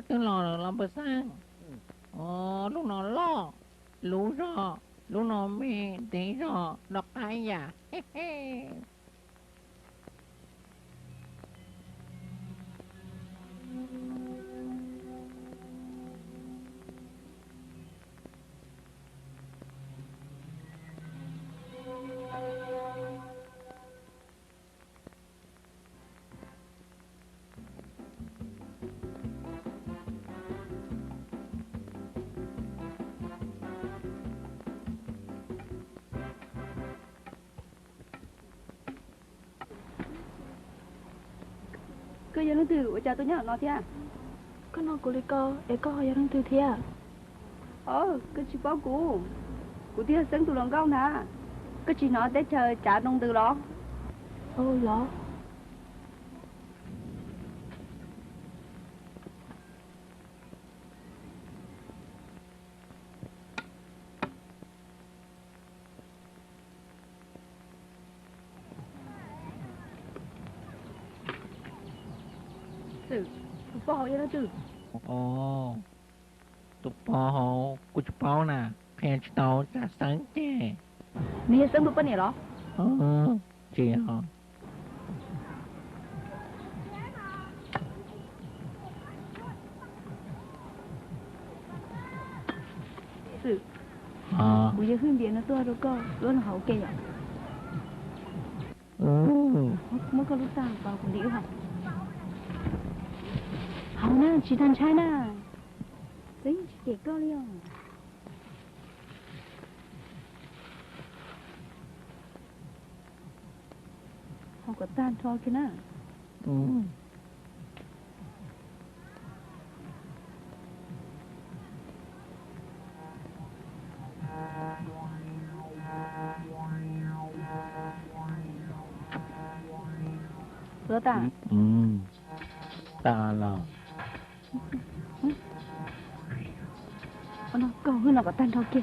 cứ lò được làm bữa sáng lúc nào lo lú rõ lúc nào mẹ tí rõ đọc ai à cứ giờ nó từ ở cha tôi nhớ nó thế à có nó của cô để có hỏi rằng từ thế à cái chị bảo cụ tiếc sáng tụi lòng con nè cái chị nói để chờ trả đồng từ đó lọ từ bỏ vậy đó từ tụi bò của tụi bò nè phe tàu đã sáng chè nè sáng tụi bên này đó chị hả từ cụ giờ hướng điện nó tôi đâu có luôn là hậu kề mới có lúc sang vào cũng đi học hậu nè chỉ thằng trai nè tính chỉ có liêu họ có tan thôi kia nè Lỡ ta ta là nó cầu hơn là có tan thôi kia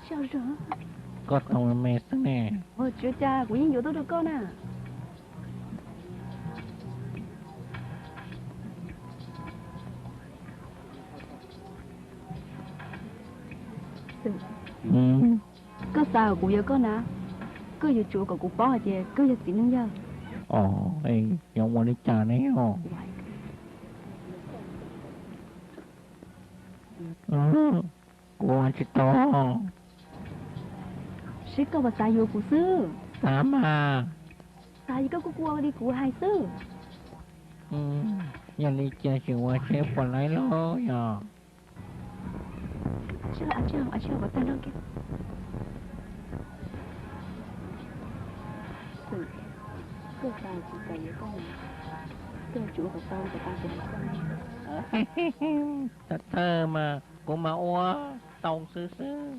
sao rồi có tàu mẹ sáng nè chưa cha của những vụ tôi được con nè có sao của vợ con nè cứ giờ chủ của cụ bó gì cứ giờ chỉ nâng giờ em giống qua đi chờ nè của anh chị to sĩ có bà xài vô cụ sư tám à xài gì có cụ đi cụ hai sư nhà đi chơi chỉ qua xếp còn lấy lo nhờ chưa bà tay nó kìa cứ xài chị xài với con cứ chủ của tao của ta cũng thật thơ mà của mà ua tông sư sư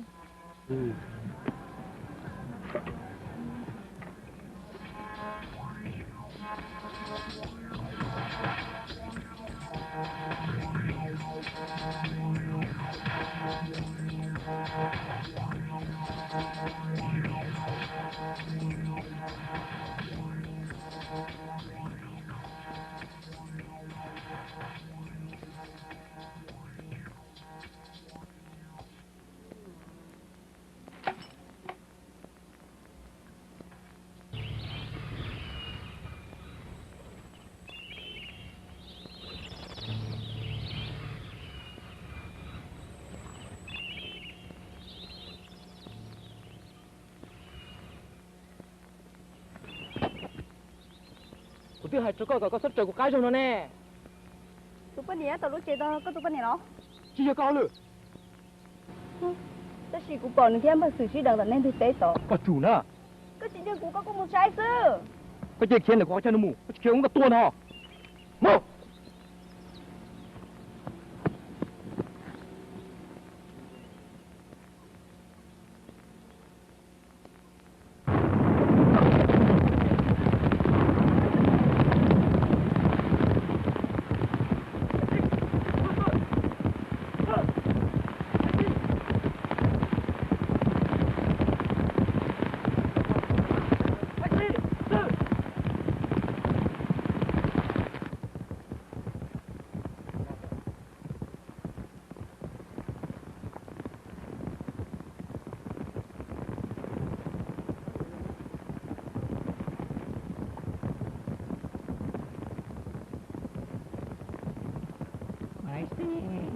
Tụi hai chú có sắp trời của cái rồi nó nè. tụi bên này tao lúc chơi tao có tụi bên này đó Chị cho con nữa. tao chỉ cũng còn thêm mà xử trí đằng nên thực tế tao Có chủ nữa. cái chị chơi cũng có một trái sư Cái chơi khiến là có chân nó mù, cái chơi cũng có tuôn hả? Một.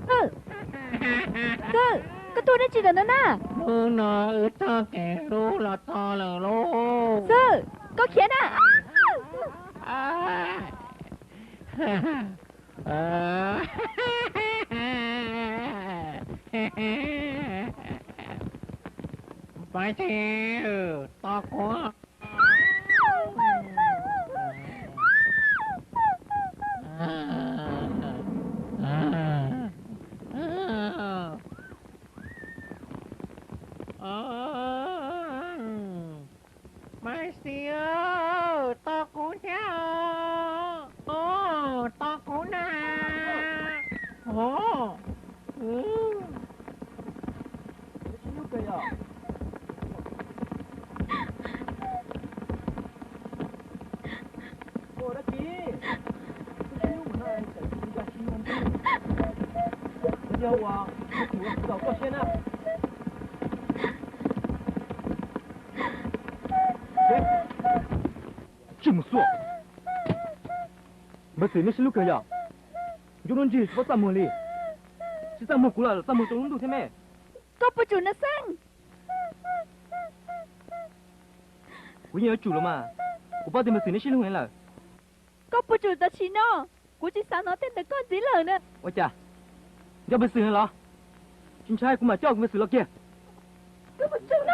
Ừ. Cơ, cái tôi đã chỉ là nó nè. Lu nó ở ta kẻ lu là ta là lu. Sư, có khiến à? Phải theo ta có Mai xíu ta cũng theo ta cũng nè Lúc kìa. Cô đã ký. Cái mà nó chạy đi ra xin ăn đi. Bây giờ à, cái chủ đầu có xe nè. Đấy. 这么说，没事，你是路可呀？有人去是不咱们哩？是咱们过来了，咱们走路都天没？ Có bà chủ nó sang. 我也要走了嘛，我把你们事你心里了。 Có bà chủ ta chỉ nó. Cô chỉ sao nó tên là con gì lời nè. 我讲，你要没事了，警察给我们叫我们事了给。 Có bà chủ nó.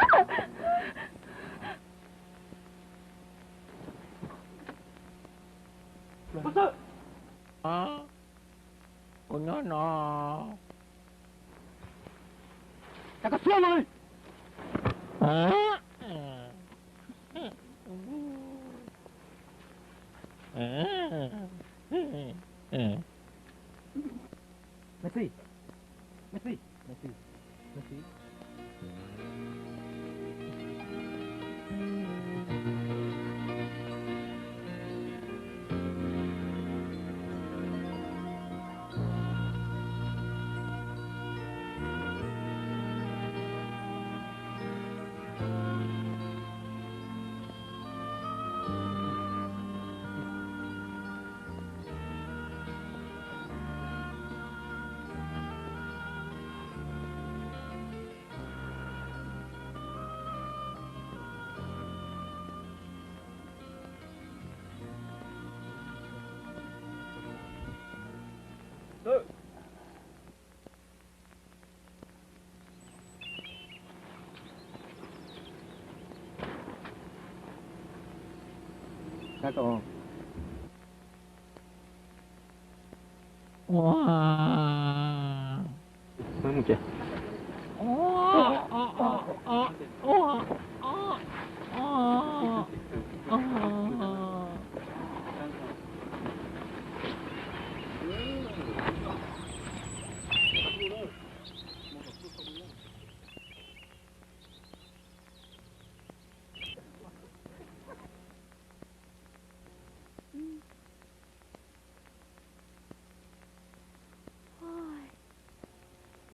Bác sĩ. nó Các cái xuân rồi. Merci. Merci. Merci. Merci. Được. Các cậu. wow Mấy một chị.